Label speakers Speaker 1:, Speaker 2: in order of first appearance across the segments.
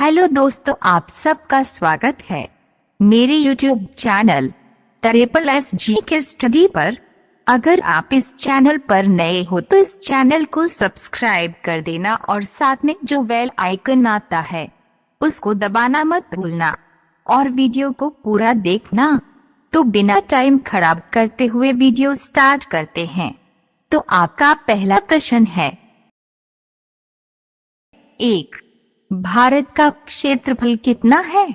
Speaker 1: Hello दोस्तों, आप सबका स्वागत है मेरे YouTube चैनल SSG के स्टडी पर। अगर आप इस चैनल पर नए हो तो इस चैनल को सब्सक्राइब कर देना और साथ में जो बेल आइकन आता है उसको दबाना मत भूलना और वीडियो को पूरा देखना। तो बिना टाइम खराब करते हुए वीडियो स्टार्ट करते हैं। तो आपका पहला प्रश्न है, 1. भारत का क्षेत्रफल कितना है?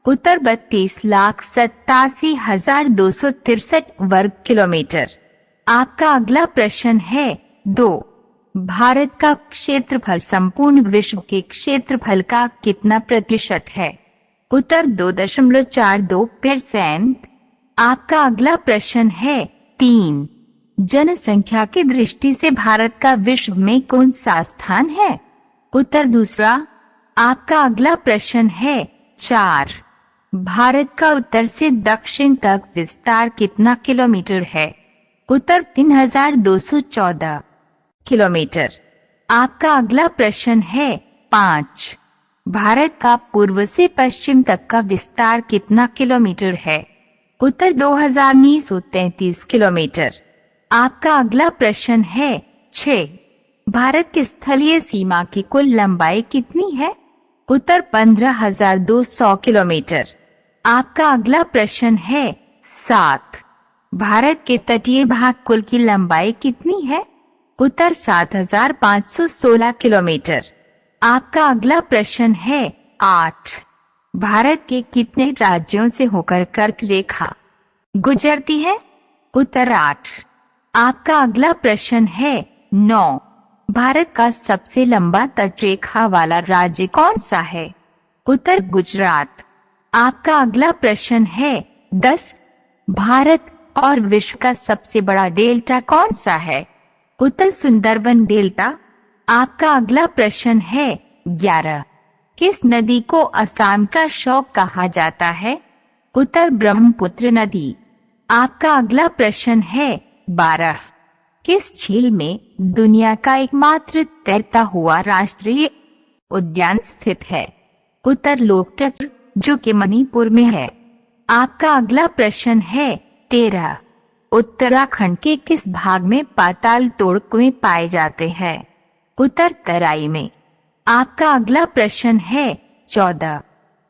Speaker 1: उत्तर 32,87,263 वर्ग किलोमीटर। आपका अगला प्रश्न है, 2. भारत का क्षेत्रफल संपूर्ण विश्व के क्षेत्रफल का कितना प्रतिशत है? उत्तर 2.42%। आपका अगला प्रश्न है, 3. जनसंख्या की दृष्टि से भारत का विश्व में कौन सा स्थान है? उत्तर 2. आपका अगला प्रश्न है, 4. भारत का उत्तर से दक्षिण तक विस्तार कितना किलोमीटर है? उत्तर 3,214 किलोमीटर। आपका अगला प्रश्न है, 5. भारत का पूर्व से पश्चिम तक का विस्तार कितना किलोमीटर है? उत्तर 2,933 किलोमीटर। आपका अगला प्रश्न है, 6. भारत की स्थलीय सीमा की कुल लंबाई कितनी है? उत्तर 15,200 किलोमीटर। आपका अगला प्रश्न है, 7. भारत के तटीय भाग कुल की लंबाई कितनी है? उत्तर 7,516 किलोमीटर। आपका अगला प्रश्न है, 8. भारत के कितने राज्यों से होकर कर्क रेखा गुजरती है? उत्तर 8। आपका अगला प्रश्न है, 9. भारत का सबसे लंबा तटरेखा वाला राज्य कौन सा है? उत्तर गुजरात। आपका अगला प्रश्न है, 10. भारत और विश्व का सबसे बड़ा डेल्टा कौन सा है? उत्तर सुंदरबन डेल्टा। आपका अगला प्रश्न है, 11. किस नदी को असम का शौक कहा जाता है? उत्तर ब्रह्मपुत्र नदी। आपका अगला प्रश्न है, 12. किस झील में दुनिया का एकमात्र तैरता हुआ राष्ट्रीय उद्यान स्थित है? उत्तर लोकतक, जो कि मणिपुर में है। आपका अगला प्रश्न है, 13. उत्तराखंड के किस भाग में पाताल तोड़ कुएं पाए जाते हैं? उत्तर तराई में। आपका अगला प्रश्न है, 14.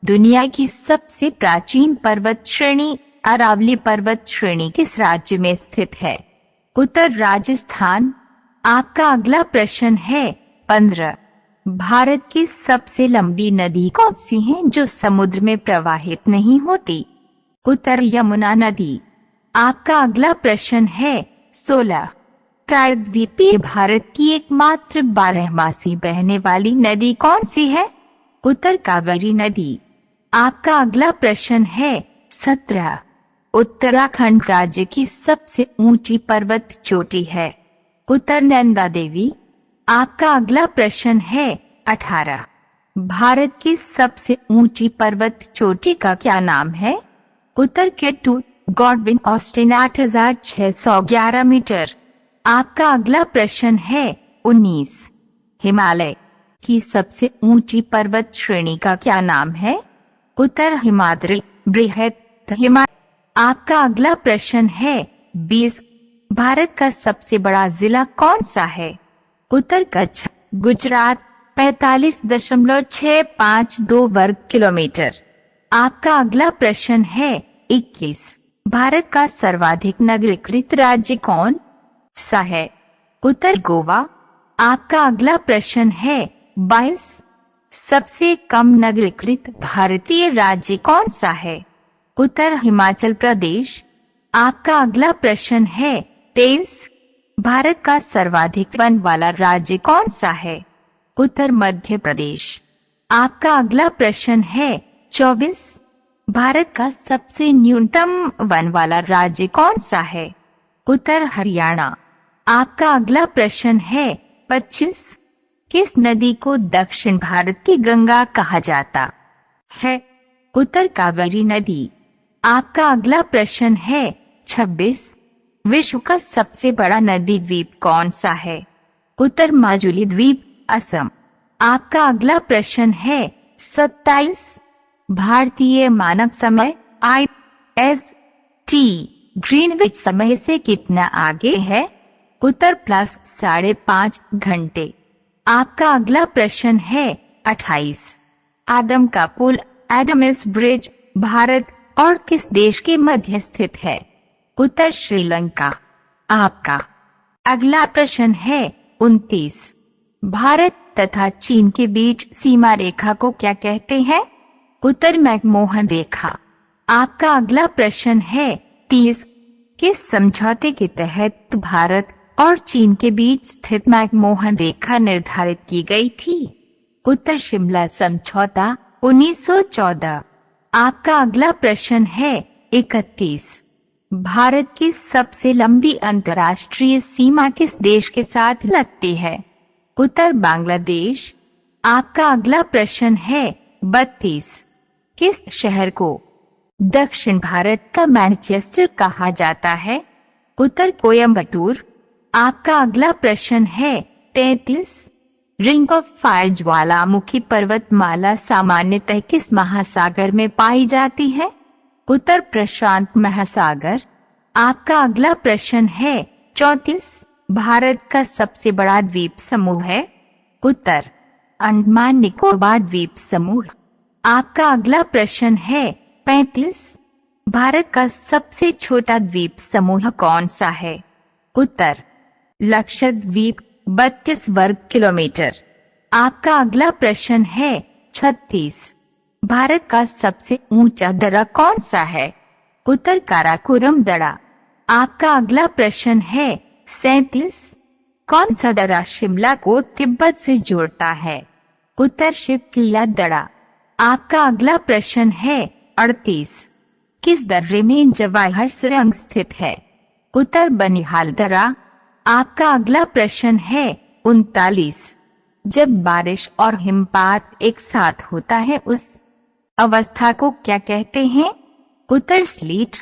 Speaker 1: दुनिया की सबसे प्राचीन पर्वत श्रेणी अरावली पर्वत श्रेणी किस राज्य में स्थित है? उत्तर राजस्थान। आपका अगला प्रश्न है, 15. भारत की सबसे लंबी नदी कौन सी है जो समुद्र में प्रवाहित नहीं होती? उत्तर यमुना नदी। आपका अगला प्रश्न है, 16. प्रायद्वीपीय भारत की एकमात्र 12मासी बहने वाली नदी कौन सी है? उत्तर कावेरी नदी। आपका अगला प्रश्न है, 17. उत्तराखंड राज्य की सबसे ऊंची पर्वत चोटी है? उत्तर नंदा देवी। आपका अगला प्रश्न है, 18. भारत की सबसे ऊंची पर्वत चोटी का क्या नाम है? उत्तर केटू गॉडविन ऑस्टिन 8,611 मीटर। आपका अगला प्रश्न है, 19. हिमालय की सबसे ऊंची पर्वत श्रेणी का क्या नाम है? उत्तर हिमाद्री बृहत हिमालय। आपका अगला प्रश्न है, 20. भारत का सबसे बड़ा जिला कौन सा है? उत्तर कच्छ गुजरात 45.652 वर्ग किलोमीटर। आपका अगला प्रश्न है, 21. भारत का सर्वाधिक नगरीकृत राज्य कौन सा है? उत्तर गोवा। आपका अगला प्रश्न है, 22. सबसे कम नगरीकृत भारतीय राज्य कौन सा है? उत्तर हिमाचल प्रदेश। आपका अगला प्रश्न है, 23. भारत का सर्वाधिक वन वाला राज्य कौन सा है? उत्तर मध्य प्रदेश। आपका अगला प्रश्न है, 24. भारत का सबसे न्यूनतम वन वाला राज्य कौन सा है? उत्तर हरियाणा। आपका अगला प्रश्न है, 25. किस नदी को दक्षिण भारत की गंगा कहा जाता है? उत्तर कावेरी नदी। आपका अगला प्रश्न है, 26. विश्व का सबसे बड़ा नदी द्वीप कौन सा है? उत्तर माजुली द्वीप असम। आपका अगला प्रश्न है 27 भारतीय मानक समय IST ग्रीनविच समय से कितना आगे है? उत्तर प्लस 5.5 घंटे। आपका अगला प्रश्न है 28 आदम का पुल एडम्स ब्रिज भारत और किस देश के मध्य स्थित है? उत्तर श्रीलंका। आपका अगला प्रश्न है 29 भारत तथा चीन के बीच सीमा रेखा को क्या कहते हैं? उत्तर मैकमोहन रेखा। आपका अगला प्रश्न है 30 किस समझौते के तहत भारत और चीन के बीच स्थित मैकमोहन रेखा निर्धारित की गई थी? उत्तर शिमला समझौता 1914। आपका अगला प्रश्न है 31 भारत की सबसे लंबी अंतर्राष्ट्रीय सीमा किस देश के साथ लगती है? उत्तर बांग्लादेश। आपका अगला प्रश्न है 32 किस शहर को दक्षिण भारत का मैनचेस्टर कहा जाता है? उत्तर कोयम्बटूर। आपका अगला प्रश्न है 33 रिंग ऑफ फायर ज्वालामुखी पर्वतमाला सामान्यतः किस महासागर में पाई जाती है? उत्तर प्रशांत महासागर। आपका अगला प्रश्न है 34 भारत का सबसे बड़ा द्वीप समूह है? उत्तर अंडमान निकोबार द्वीप समूह। आपका अगला प्रश्न है 35 भारत का सबसे छोटा द्वीप समूह कौन सा है? उत्तर लक्षद्वीप 32 वर्ग किलोमीटर। आपका अगला प्रश्न है 36 भारत का सबसे ऊंचा दर्रा कौन सा है? उत्तर काराकोरम दर्रा। आपका अगला प्रश्न है 37 कौन सा दर्रा शिमला को तिब्बत से जोड़ता है? उत्तर शिवकिला दर्रा। आपका अगला प्रश्न है 38 किस दर्रे में जवाहर सुरंग स्थित है? उत्तर बनिहाल दर्रा। आपका अगला प्रश्न है 39 जब बारिश और हिमपात एक साथ होता है उस अवस्था को क्या कहते हैं? उत्तर स्लीट।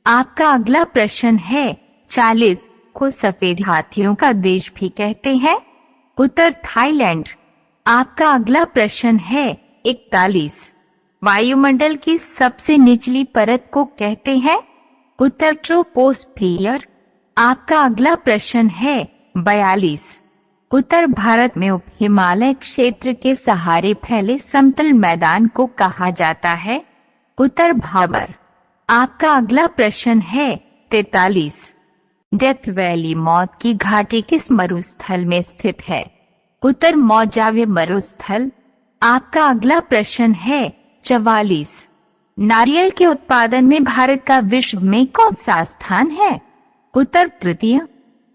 Speaker 1: आपका अगला प्रश्न है 40 को सफेद हाथियों का देश भी कहते हैं? उत्तर थाईलैंड। आपका अगला प्रश्न है 41 वायुमंडल की सबसे निचली परत को कहते हैं? उत्तर ट्रोपोस्फियर। आपका अगला प्रश्न है 42 उत्तर भारत में उप हिमालय क्षेत्र के सहारे फैले समतल मैदान को कहा जाता है? उत्तर भाबर। आपका अगला प्रश्न है 43 डेथ वैली मौत की घाटी किस मरुस्थल में स्थित है? उत्तर मौजावे मरुस्थल। आपका अगला प्रश्न है 44 नारियल के उत्पादन में भारत का विश्व में कौन सा स्थान है? उत्तर तृतीय।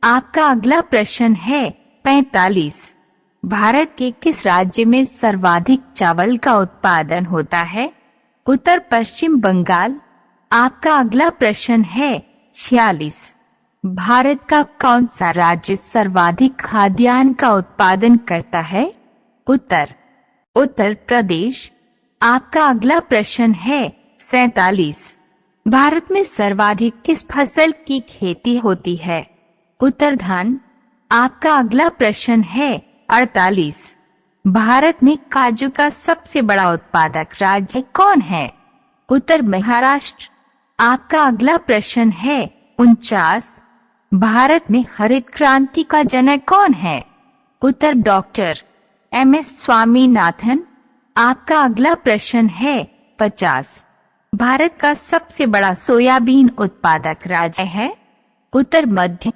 Speaker 1: आपका अगला प्रश्न है 45 भारत के किस राज्य में सर्वाधिक चावल का उत्पादन होता है? उत्तर पश्चिम बंगाल। आपका अगला प्रश्न है 46 भारत का कौन सा राज्य सर्वाधिक खाद्यान्न का उत्पादन करता है? उत्तर उत्तर प्रदेश। आपका अगला प्रश्न है 47 भारत में सर्वाधिक किस फसल की खेती होती है? उत्तर धान। आपका अगला प्रश्न है 48 भारत में काजू का सबसे बड़ा उत्पादक राज्य कौन है? उत्तर महाराष्ट्र। आपका अगला प्रश्न है 49 भारत में हरित क्रांति का जनक कौन है? उत्तर डॉक्टर MS स्वामीनाथन। आपका अगला प्रश्न है 50 भारत का सबसे बड़ा सोयाबीन उत्पादक राज्य है? उत्तर मध्य